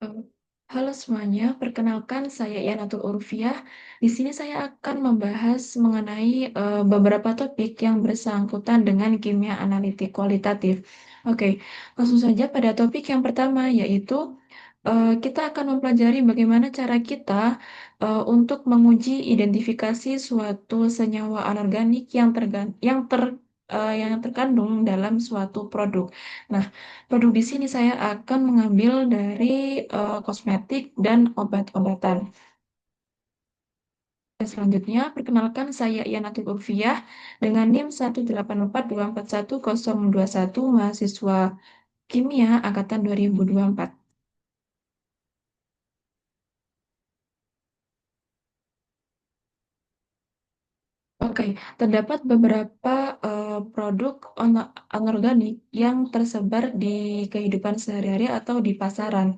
Eee, Halo semuanya, perkenalkan saya Yanatul Urfiah. Di sini saya akan membahas mengenai beberapa topik yang bersangkutan dengan kimia analitik kualitatif. Oke, langsung saja pada topik yang pertama, yaitu kita akan mempelajari bagaimana cara kita untuk menguji identifikasi suatu senyawa anorganik yang terkandung dalam suatu produk. Nah, produk di sini saya akan mengambil dari kosmetik dan obat-obatan. Dan selanjutnya, perkenalkan saya Iyanatul Urfiah dengan NIM 184241021, mahasiswa kimia angkatan 2024. Oke, terdapat beberapa produk anorganik yang tersebar di kehidupan sehari-hari atau di pasaran.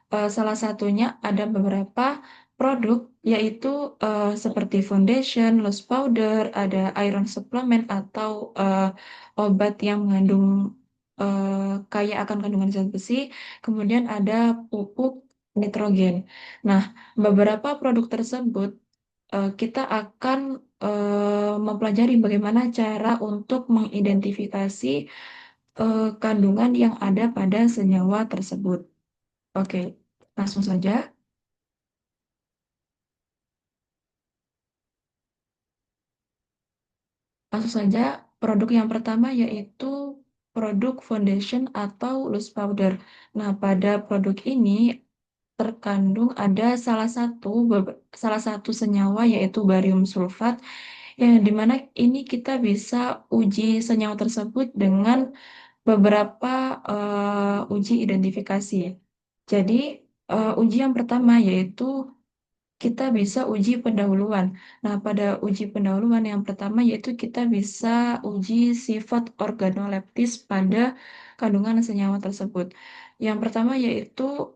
Salah satunya ada beberapa produk, yaitu seperti foundation, loose powder, ada iron supplement atau obat yang mengandung kaya akan kandungan zat besi, kemudian ada pupuk nitrogen. Nah, beberapa produk tersebut kita akan mempelajari bagaimana cara untuk mengidentifikasi kandungan yang ada pada senyawa tersebut. Oke, langsung saja. Langsung saja, produk yang pertama yaitu produk foundation atau loose powder. Nah, pada produk ini terkandung ada salah satu senyawa yaitu barium sulfat, yang dimana ini kita bisa uji senyawa tersebut dengan beberapa uji identifikasi. Jadi, uji yang pertama yaitu kita bisa uji pendahuluan. Nah, pada uji pendahuluan yang pertama yaitu kita bisa uji sifat organoleptis pada kandungan senyawa tersebut. Yang pertama yaitu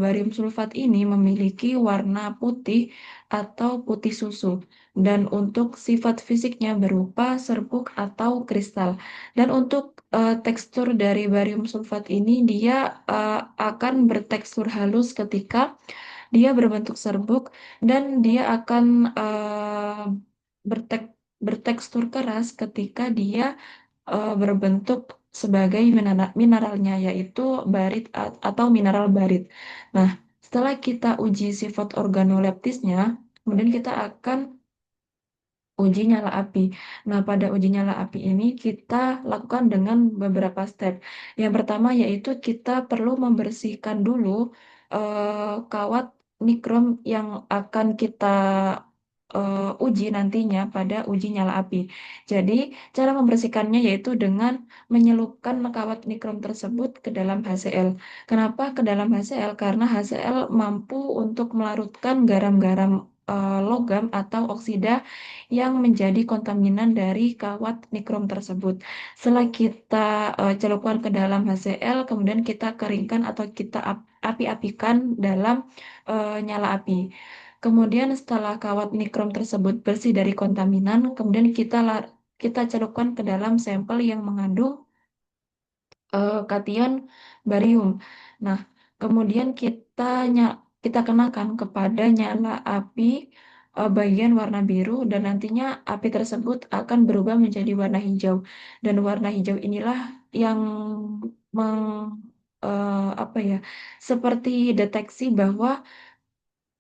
barium sulfat ini memiliki warna putih atau putih susu, dan untuk sifat fisiknya berupa serbuk atau kristal. Dan untuk tekstur dari barium sulfat ini, dia akan bertekstur halus ketika dia berbentuk serbuk, dan dia akan bertekstur keras ketika dia berbentuk sebagai mineralnya, yaitu barit atau mineral barit. Nah, setelah kita uji sifat organoleptisnya, kemudian kita akan uji nyala api. Nah, pada uji nyala api ini kita lakukan dengan beberapa step. Yang pertama yaitu kita perlu membersihkan dulu kawat nikrom yang akan kita uji nantinya pada uji nyala api. Jadi, cara membersihkannya yaitu dengan menyelupkan kawat nikrom tersebut ke dalam HCl. Kenapa ke dalam HCl? Karena HCl mampu untuk melarutkan garam-garam logam atau oksida yang menjadi kontaminan dari kawat nikrom tersebut. Setelah kita celupkan ke dalam HCl, kemudian kita keringkan atau kita api-apikan dalam nyala api. Kemudian setelah kawat nikrom tersebut bersih dari kontaminan, kemudian kita celupkan ke dalam sampel yang mengandung kation barium. Nah, kemudian kita kenakan kepada nyala api bagian warna biru, dan nantinya api tersebut akan berubah menjadi warna hijau. Dan warna hijau inilah yang meng, apa ya, seperti deteksi bahwa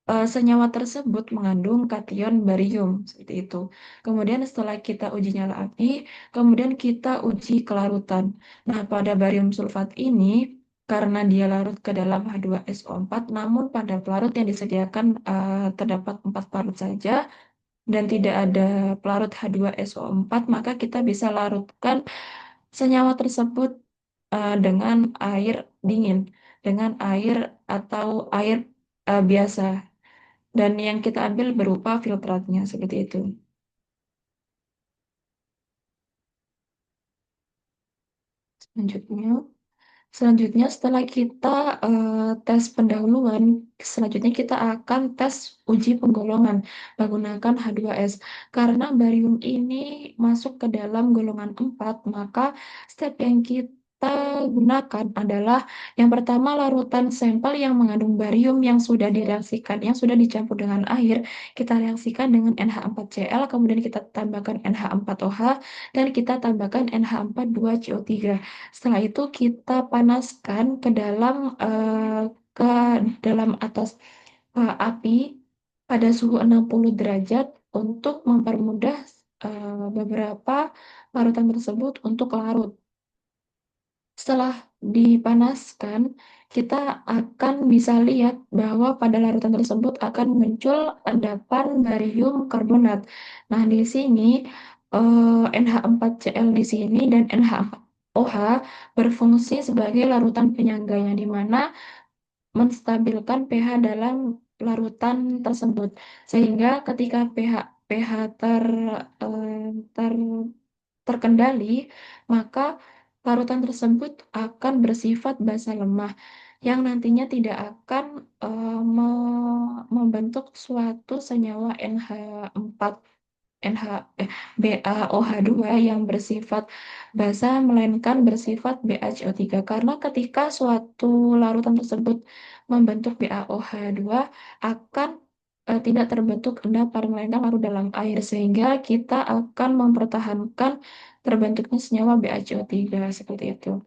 senyawa tersebut mengandung kation barium seperti itu. Kemudian setelah kita uji nyala api, kemudian kita uji kelarutan. Nah, pada barium sulfat ini, karena dia larut ke dalam H2SO4, namun pada pelarut yang disediakan terdapat 4 pelarut saja dan tidak ada pelarut H2SO4, maka kita bisa larutkan senyawa tersebut dengan air dingin, dengan air atau air biasa, dan yang kita ambil berupa filtratnya seperti itu. Selanjutnya, selanjutnya setelah kita tes pendahuluan, selanjutnya kita akan tes uji penggolongan menggunakan H2S. Karena barium ini masuk ke dalam golongan 4, maka step yang kita gunakan adalah yang pertama larutan sampel yang mengandung barium yang sudah direaksikan, yang sudah dicampur dengan air, kita reaksikan dengan NH4Cl, kemudian kita tambahkan NH4OH, dan kita tambahkan NH42CO3. Setelah itu kita panaskan ke dalam atas api pada suhu 60 derajat untuk mempermudah beberapa larutan tersebut untuk larut. Setelah dipanaskan, kita akan bisa lihat bahwa pada larutan tersebut akan muncul endapan barium karbonat. Nah, di sini NH4Cl di sini dan NH4OH berfungsi sebagai larutan penyangga yang di mana menstabilkan pH dalam larutan tersebut. Sehingga ketika pH eh, ter- terkendali, maka larutan tersebut akan bersifat basa lemah yang nantinya tidak akan membentuk suatu senyawa NH4 NH BaOH2 yang bersifat basa melainkan bersifat BaCO3 karena ketika suatu larutan tersebut membentuk BaOH2 akan tidak terbentuk endapan melainkan larut dalam air sehingga kita akan mempertahankan terbentuknya senyawa BaCO3 seperti itu.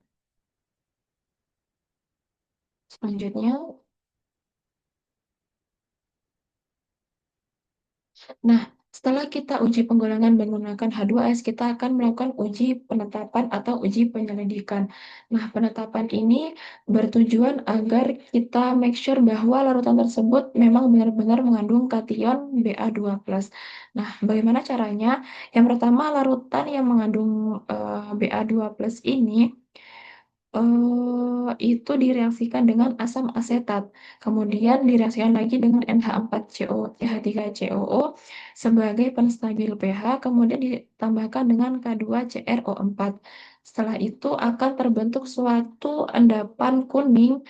Selanjutnya, nah, setelah kita uji penggolongan menggunakan H2S, kita akan melakukan uji penetapan atau uji penyelidikan. Nah, penetapan ini bertujuan agar kita make sure bahwa larutan tersebut memang benar-benar mengandung kation Ba2+. Nah, bagaimana caranya? Yang pertama, larutan yang mengandung Ba2+ ini itu direaksikan dengan asam asetat, kemudian direaksikan lagi dengan NH4CO, CH3COO sebagai penstabil pH, kemudian ditambahkan dengan K2CrO4. Setelah itu akan terbentuk suatu endapan kuning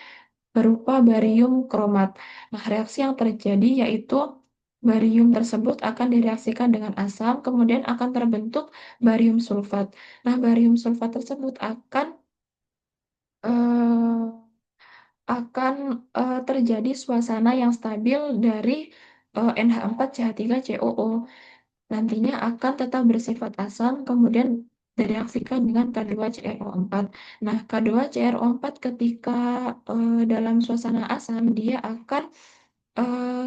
berupa barium kromat. Nah, reaksi yang terjadi yaitu barium tersebut akan direaksikan dengan asam, kemudian akan terbentuk barium sulfat. Nah, barium sulfat tersebut eh, akan terjadi suasana yang stabil dari NH4CH3COO. Nantinya akan tetap bersifat asam, kemudian direaksikan dengan K2CrO4. Nah, K2CrO4 ketika dalam suasana asam, dia akan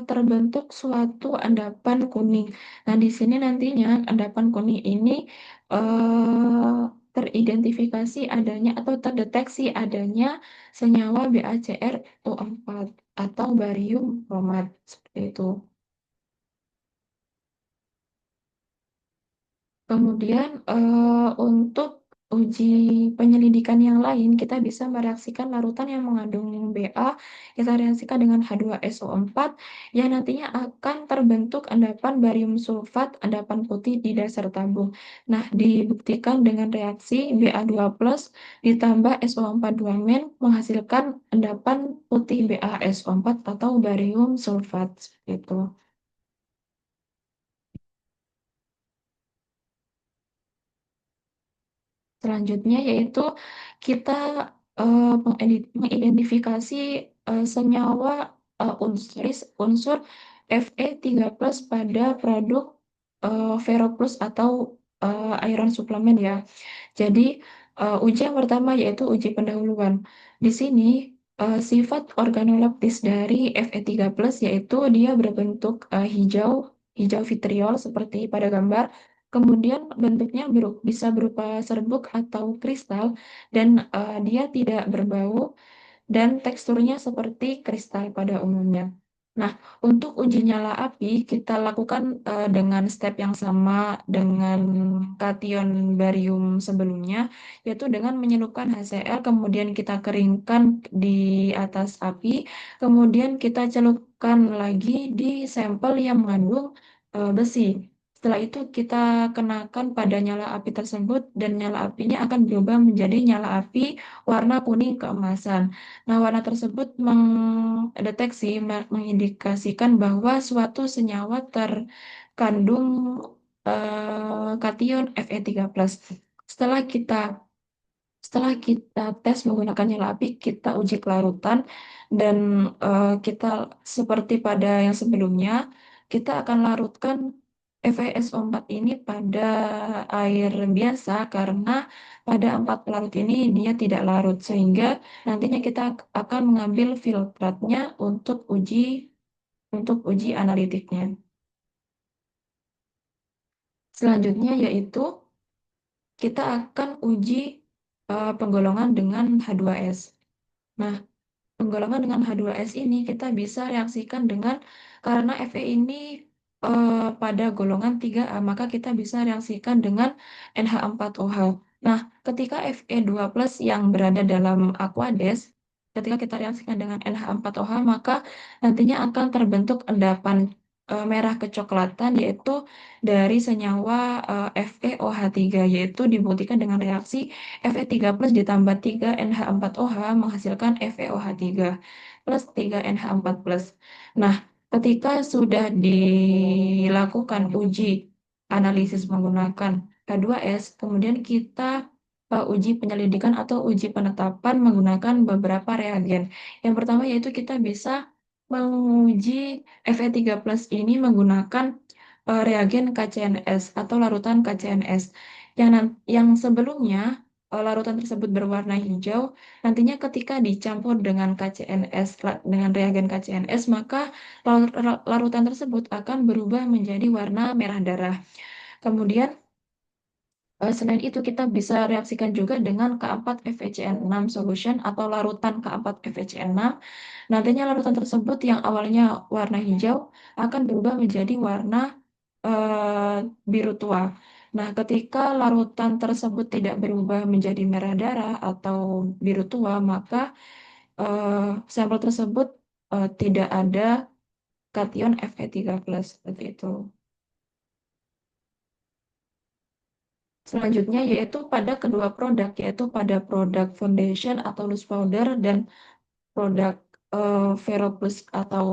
terbentuk suatu endapan kuning. Nah, di sini nantinya endapan kuning ini teridentifikasi adanya atau terdeteksi adanya senyawa BaCrO4 atau barium kromat seperti itu. Kemudian untuk uji penyelidikan yang lain, kita bisa mereaksikan larutan yang mengandung Ba, kita reaksikan dengan H2SO4 yang nantinya akan terbentuk endapan barium sulfat, endapan putih di dasar tabung. Nah, dibuktikan dengan reaksi Ba2+ ditambah SO4 2 menghasilkan endapan putih BaSO4 atau barium sulfat. Seperti itu. Selanjutnya yaitu kita mengidentifikasi senyawa unsur Fe3+ pada produk Veroplus atau iron suplemen ya. Jadi uji yang pertama yaitu uji pendahuluan. Di sini sifat organoleptis dari Fe3+ yaitu dia berbentuk hijau, hijau vitriol seperti pada gambar. Kemudian bentuknya bisa berupa serbuk atau kristal dan dia tidak berbau dan teksturnya seperti kristal pada umumnya. Nah, untuk uji nyala api kita lakukan dengan step yang sama dengan kation barium sebelumnya, yaitu dengan menyelupkan HCl, kemudian kita keringkan di atas api, kemudian kita celupkan lagi di sampel yang mengandung besi. Setelah itu kita kenakan pada nyala api tersebut dan nyala apinya akan berubah menjadi nyala api warna kuning keemasan. Nah, warna tersebut mengindikasikan bahwa suatu senyawa terkandung kation Fe3+. Setelah kita Setelah kita tes menggunakan nyala api, kita uji kelarutan dan kita seperti pada yang sebelumnya, kita akan larutkan FeSO4 ini pada air biasa karena pada empat pelarut ini dia tidak larut sehingga nantinya kita akan mengambil filtratnya untuk uji analitiknya. Selanjutnya yaitu kita akan uji penggolongan dengan H2S. Nah, penggolongan dengan H2S ini kita bisa reaksikan dengan karena Fe ini pada golongan 3A, maka kita bisa reaksikan dengan NH4OH. Nah, ketika Fe2+ yang berada dalam Aqueous, ketika kita reaksikan dengan NH4OH, maka nantinya akan terbentuk endapan merah kecoklatan yaitu dari senyawa FeOH3 yaitu dibuktikan dengan reaksi Fe3+ ditambah 3NH4OH menghasilkan FeOH3 plus 3NH4+. Nah, ketika sudah dilakukan uji analisis menggunakan H2S, kemudian kita uji penyelidikan atau uji penetapan menggunakan beberapa reagen. Yang pertama yaitu kita bisa menguji Fe3+ ini menggunakan reagen KCNS atau larutan KCNS. Yang sebelumnya larutan tersebut berwarna hijau, nantinya ketika dicampur dengan KCNS, dengan reagen KCNS, maka larutan tersebut akan berubah menjadi warna merah darah. Kemudian, selain itu kita bisa reaksikan juga dengan K4FeCN6 solution atau larutan K4FeCN6. Nantinya larutan tersebut yang awalnya warna hijau akan berubah menjadi warna eh, biru tua. Nah, ketika larutan tersebut tidak berubah menjadi merah darah atau biru tua, maka sampel tersebut tidak ada kation Fe3+, seperti itu. Selanjutnya yaitu pada kedua produk, yaitu pada produk foundation atau loose powder dan produk Veroplus atau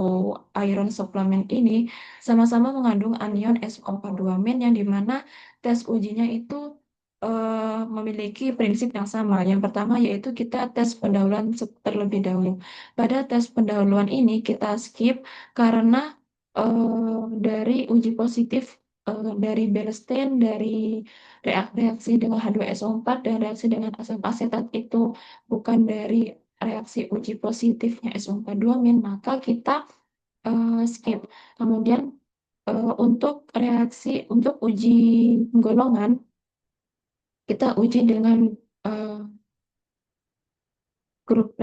iron supplement ini sama-sama mengandung anion SO42-min yang dimana tes ujinya itu memiliki prinsip yang sama. Yang pertama yaitu kita tes pendahuluan terlebih dahulu. Pada tes pendahuluan ini kita skip karena dari uji positif dari Berstein, dari reaksi dengan H2SO4 dan reaksi dengan asam asetat itu bukan dari reaksi uji positifnya SO42-min, maka kita skip. Kemudian untuk uji golongan, kita uji dengan eh, grup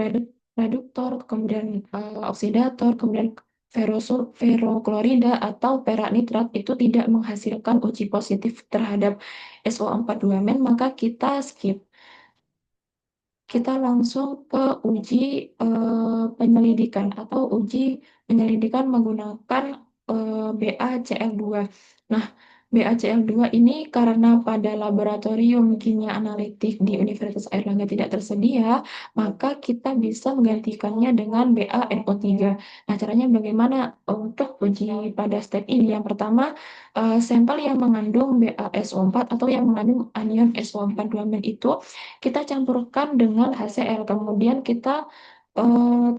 reduktor, kemudian oksidator, kemudian ferroklorida atau perak nitrat itu tidak menghasilkan uji positif terhadap SO42-min, maka kita skip. Kita langsung ke uji penyelidikan atau uji penyelidikan menggunakan BaCl2. Nah, BaCl2 ini karena pada laboratorium kimia analitik di Universitas Airlangga tidak tersedia, maka kita bisa menggantikannya dengan BaNO3. Nah, caranya bagaimana untuk uji pada step ini? Yang pertama, sampel yang mengandung BaSO4 atau yang mengandung anion SO42-min itu kita campurkan dengan HCl, kemudian kita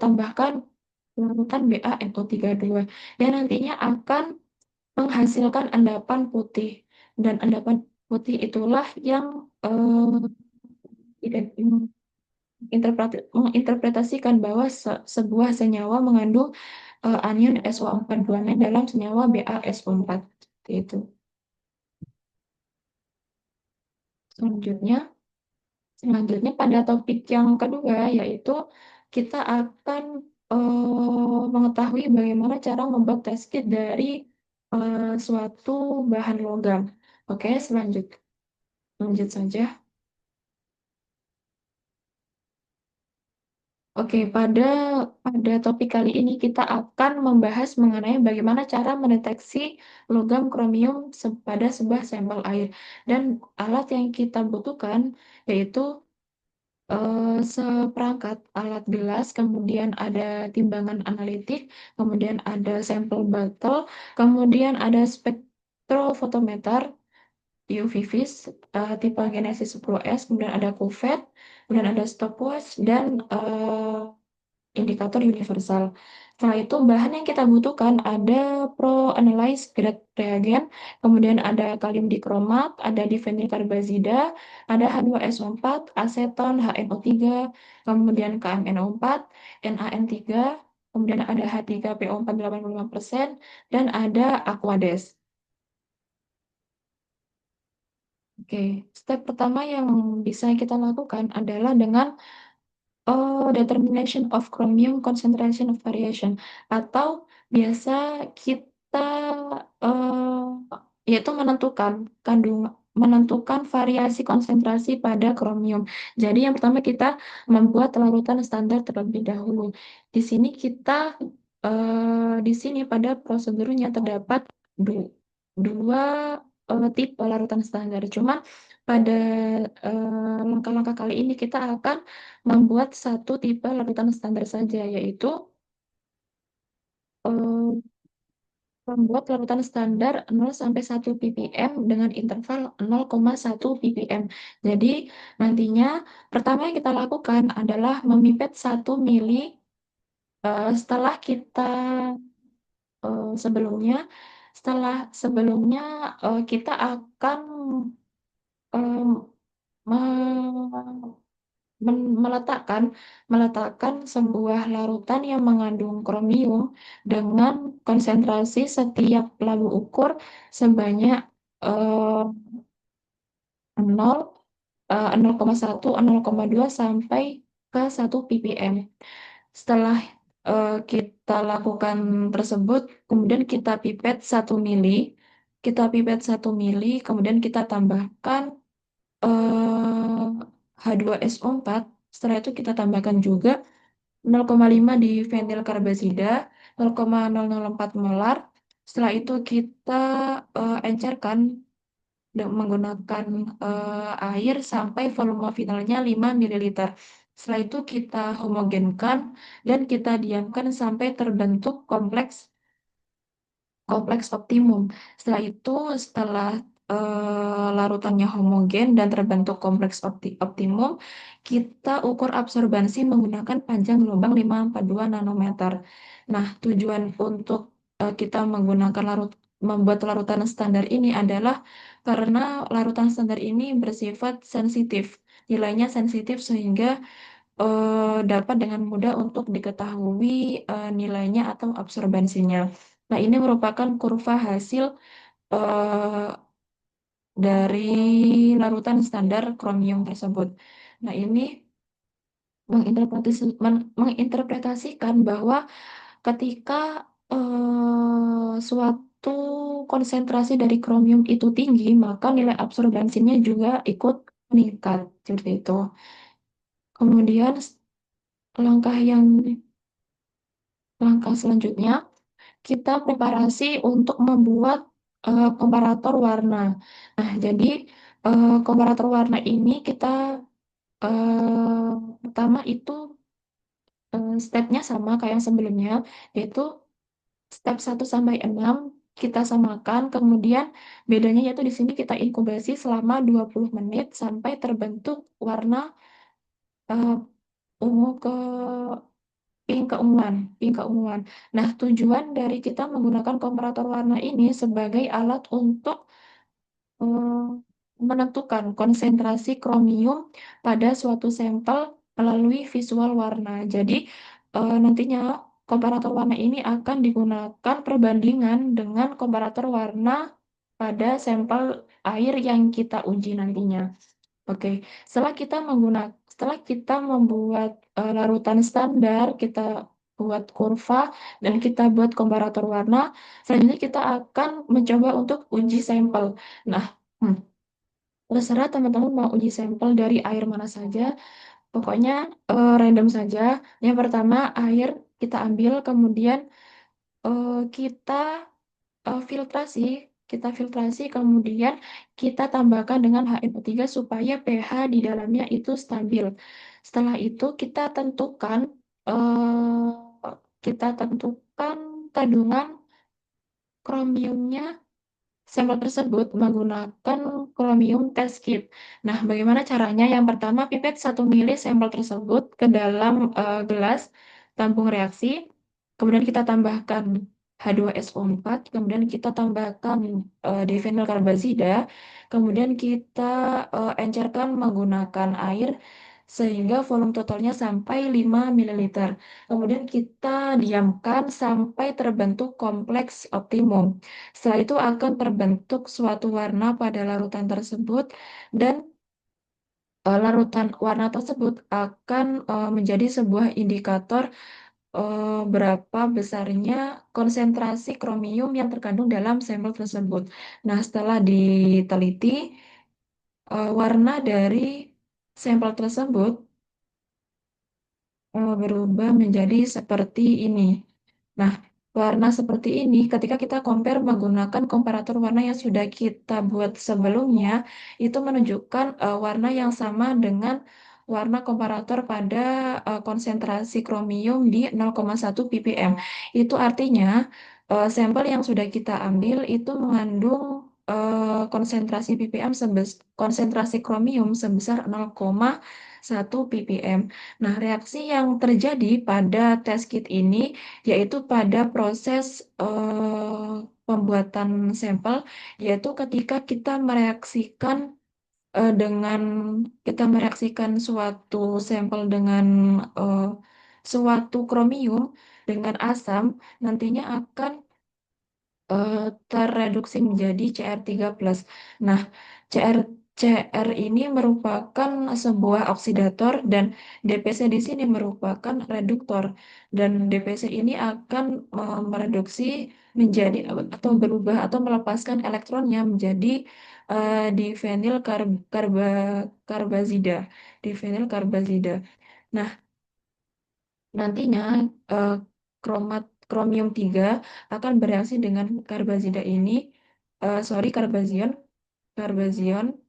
tambahkan larutan BaNO32 yang nantinya akan menghasilkan endapan putih. Dan endapan putih itulah yang menginterpretasikan bahwa sebuah senyawa mengandung anion SO42 dalam senyawa BaSO4. Seperti itu. Selanjutnya, Selanjutnya pada topik yang kedua yaitu kita akan mengetahui bagaimana cara membuat test kit dari suatu bahan logam. Oke, lanjut saja. Oke, pada topik kali ini kita akan membahas mengenai bagaimana cara mendeteksi logam kromium pada sebuah sampel air. Dan alat yang kita butuhkan yaitu seperangkat alat gelas, kemudian ada timbangan analitik, kemudian ada sampel botol, kemudian ada spektrofotometer UV vis tipe Genesis 10S, kemudian ada kuvet, kemudian ada stopwatch, dan indikator universal. Setelah itu bahan yang kita butuhkan ada pro-analyze grade reagen, kemudian ada kalium dikromat, ada difenyl karbazida, ada H2SO4, aseton, HNO3, kemudian KMNO4, NaN3, kemudian ada H3PO4 85%, dan ada Aquades. Oke, step pertama yang bisa kita lakukan adalah dengan determination of chromium concentration variation, atau biasa kita eh, yaitu menentukan variasi konsentrasi pada kromium. Jadi yang pertama kita membuat larutan standar terlebih dahulu. Di sini di sini pada prosedurnya terdapat du- dua tipe larutan standar. Cuma pada langkah-langkah kali ini kita akan membuat satu tipe larutan standar saja, yaitu eh, membuat larutan standar 0 sampai 1 ppm dengan interval 0,1 ppm. Jadi nantinya pertama yang kita lakukan adalah memipet 1 mili setelah eh, sebelumnya sebelumnya kita akan em, me- meletakkan sebuah larutan yang mengandung kromium dengan konsentrasi setiap lagu ukur sebanyak eh, 0, 0,1, 0,2 sampai ke 1 ppm. Setelah kita lakukan tersebut, kemudian kita pipet 1 mili, kemudian kita tambahkan H2SO4. Setelah itu kita tambahkan juga 0,5 di vinyl karbazida, 0,004 molar. Setelah itu kita encerkan menggunakan air sampai volume finalnya 5 mililiter. Setelah itu kita homogenkan dan kita diamkan sampai terbentuk kompleks optimum. Setelah larutannya homogen dan terbentuk kompleks optimum, kita ukur absorbansi menggunakan panjang gelombang 542 nanometer. Nah, tujuan untuk kita membuat larutan standar ini adalah karena larutan standar ini bersifat sensitif. Nilainya sensitif sehingga dapat dengan mudah untuk diketahui nilainya atau absorbansinya. Nah, ini merupakan kurva hasil eh, dari larutan standar kromium tersebut. Nah, ini menginterpretasikan bahwa ketika suatu konsentrasi dari kromium itu tinggi, maka nilai absorbansinya juga ikut meningkat, seperti itu. Kemudian langkah yang langkah selanjutnya kita preparasi untuk membuat komparator warna. Nah, jadi komparator warna ini kita eh, pertama itu stepnya sama kayak yang sebelumnya, yaitu step 1 sampai 6 kita samakan, kemudian bedanya yaitu di sini kita inkubasi selama 20 menit sampai terbentuk warna eh, ungu ke pink keunguan. Nah, tujuan dari kita menggunakan komparator warna ini sebagai alat untuk eh, menentukan konsentrasi kromium pada suatu sampel melalui visual warna. Jadi, nantinya komparator warna ini akan digunakan perbandingan dengan komparator warna pada sampel air yang kita uji nantinya. Oke, setelah kita membuat larutan standar, kita buat kurva dan kita buat komparator warna, selanjutnya kita akan mencoba untuk uji sampel. Nah, hmm, terserah teman-teman mau uji sampel dari air mana saja, pokoknya random saja. Yang pertama air kita ambil, kemudian kita eh, filtrasi, filtrasi, kemudian kita tambahkan dengan HNO3 supaya pH di dalamnya itu stabil. Setelah itu eh, kita tentukan kandungan kromiumnya sampel tersebut menggunakan chromium test kit. Nah, bagaimana caranya? Yang pertama, pipet 1 mili sampel tersebut ke dalam gelas tabung reaksi, kemudian kita tambahkan H2SO4, kemudian kita tambahkan diphenyl karbazida, kemudian kita encerkan menggunakan air sehingga volume totalnya sampai 5 ml. Kemudian kita diamkan sampai terbentuk kompleks optimum. Setelah itu akan terbentuk suatu warna pada larutan tersebut dan larutan warna tersebut akan menjadi sebuah indikator berapa besarnya konsentrasi kromium yang terkandung dalam sampel tersebut. Nah, setelah diteliti, warna dari sampel tersebut berubah menjadi seperti ini. Nah, warna seperti ini ketika kita compare menggunakan komparator warna yang sudah kita buat sebelumnya, itu menunjukkan warna yang sama dengan warna komparator pada konsentrasi kromium di 0,1 ppm. Itu artinya sampel yang sudah kita ambil itu mengandung konsentrasi ppm konsentrasi kromium sebesar 0,1 ppm. Nah, reaksi yang terjadi pada test kit ini yaitu pada proses pembuatan sampel, yaitu ketika dengan kita mereaksikan suatu sampel dengan eh, suatu kromium dengan asam, nantinya akan eh, terreduksi menjadi Cr3+. Nah, Cr Cr ini merupakan sebuah oksidator dan DPC di sini merupakan reduktor dan DPC ini akan mereduksi menjadi atau berubah atau melepaskan elektronnya menjadi diphenyl karbazida, diphenyl karbazida. Nah, nantinya eh, kromium 3 akan bereaksi dengan karbazida ini, karbazion, karbazion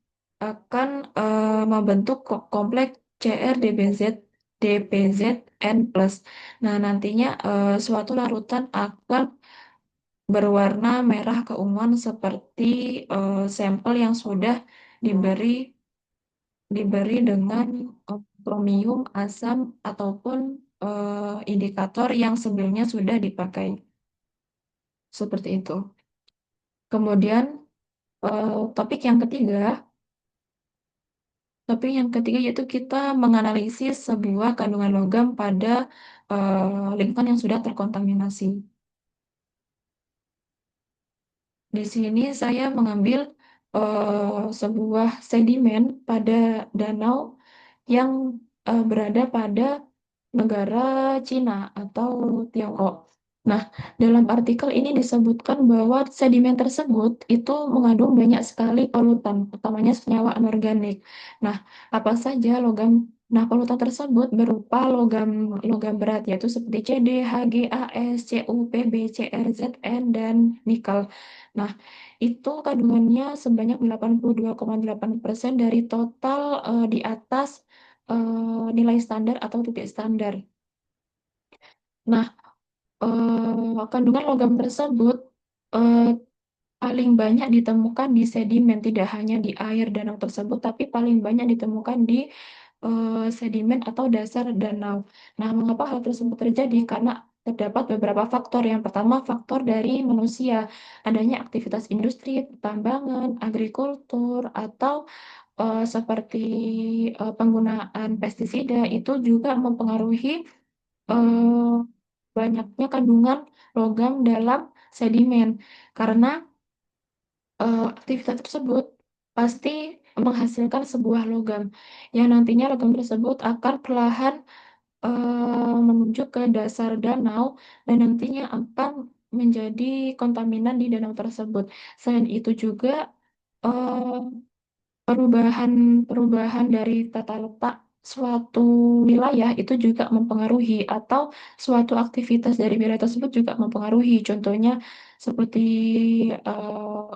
akan membentuk kompleks CrDPZ, DPZN+. Nah, nantinya suatu larutan akan berwarna merah keunguan seperti sampel yang sudah diberi diberi dengan kromium, asam, ataupun indikator yang sebelumnya sudah dipakai. Seperti itu. Kemudian topik yang ketiga yaitu kita menganalisis sebuah kandungan logam pada lingkungan yang sudah terkontaminasi. Di sini saya mengambil sebuah sedimen pada danau yang berada pada negara Cina atau Tiongkok. Nah, dalam artikel ini disebutkan bahwa sedimen tersebut itu mengandung banyak sekali polutan, utamanya senyawa anorganik. Nah, apa saja logam? Nah, polutan tersebut berupa logam logam berat yaitu seperti CD, Hg, As, Cu, Pb, Cr, Zn, dan nikel. Nah, itu kandungannya sebanyak 82,8% dari total di atas nilai standar atau titik standar. Nah, kandungan logam tersebut eh, paling banyak ditemukan di sedimen, tidak hanya di air danau tersebut, tapi paling banyak ditemukan di sedimen atau dasar danau. Nah, mengapa hal tersebut terjadi? Karena terdapat beberapa faktor. Yang pertama, faktor dari manusia, adanya aktivitas industri, pertambangan, agrikultur, atau seperti penggunaan pestisida itu juga mempengaruhi eh, banyaknya kandungan logam dalam sedimen karena aktivitas tersebut pasti menghasilkan sebuah logam yang nantinya logam tersebut akan perlahan menuju ke dasar danau dan nantinya akan menjadi kontaminan di danau tersebut. Selain itu juga eh, perubahan dari tata letak suatu wilayah itu juga mempengaruhi atau suatu aktivitas dari wilayah tersebut juga mempengaruhi. Contohnya seperti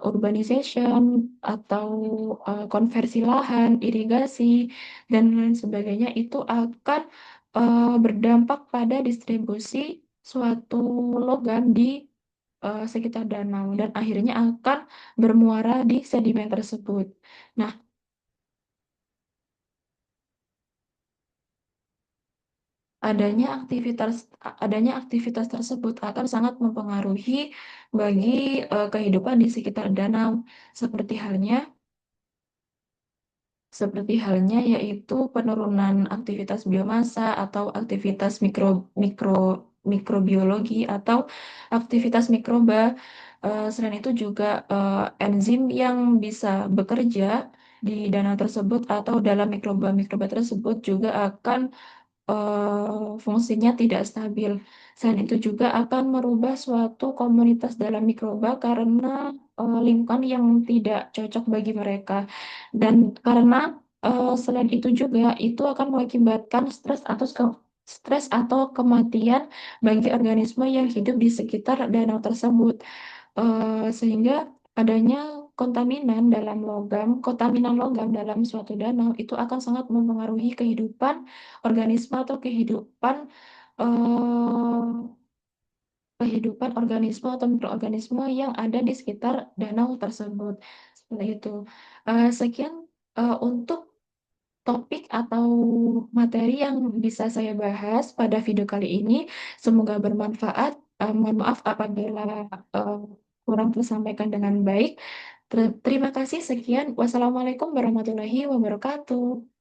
urbanization atau konversi lahan, irigasi, dan lain sebagainya itu akan berdampak pada distribusi suatu logam di sekitar danau dan akhirnya akan bermuara di sedimen tersebut. Nah, adanya aktivitas tersebut akan sangat mempengaruhi bagi kehidupan di sekitar danau, seperti halnya seperti halnya yaitu penurunan aktivitas biomassa atau aktivitas mikrobiologi atau aktivitas mikroba. Selain itu juga enzim yang bisa bekerja di danau tersebut atau dalam mikroba-mikroba tersebut juga akan fungsinya tidak stabil. Selain itu juga akan merubah suatu komunitas dalam mikroba karena lingkungan yang tidak cocok bagi mereka. Dan karena selain itu juga itu akan mengakibatkan stres atau kematian bagi organisme yang hidup di sekitar danau tersebut. Sehingga adanya kontaminan logam dalam suatu danau itu akan sangat mempengaruhi organisme atau eh, kehidupan organisme atau mikroorganisme yang ada di sekitar danau tersebut. Seperti itu. Sekian untuk topik atau materi yang bisa saya bahas pada video kali ini. Semoga bermanfaat. Mohon maaf apabila eh, kurang tersampaikan dengan baik. Terima kasih. Sekian. Wassalamualaikum warahmatullahi wabarakatuh.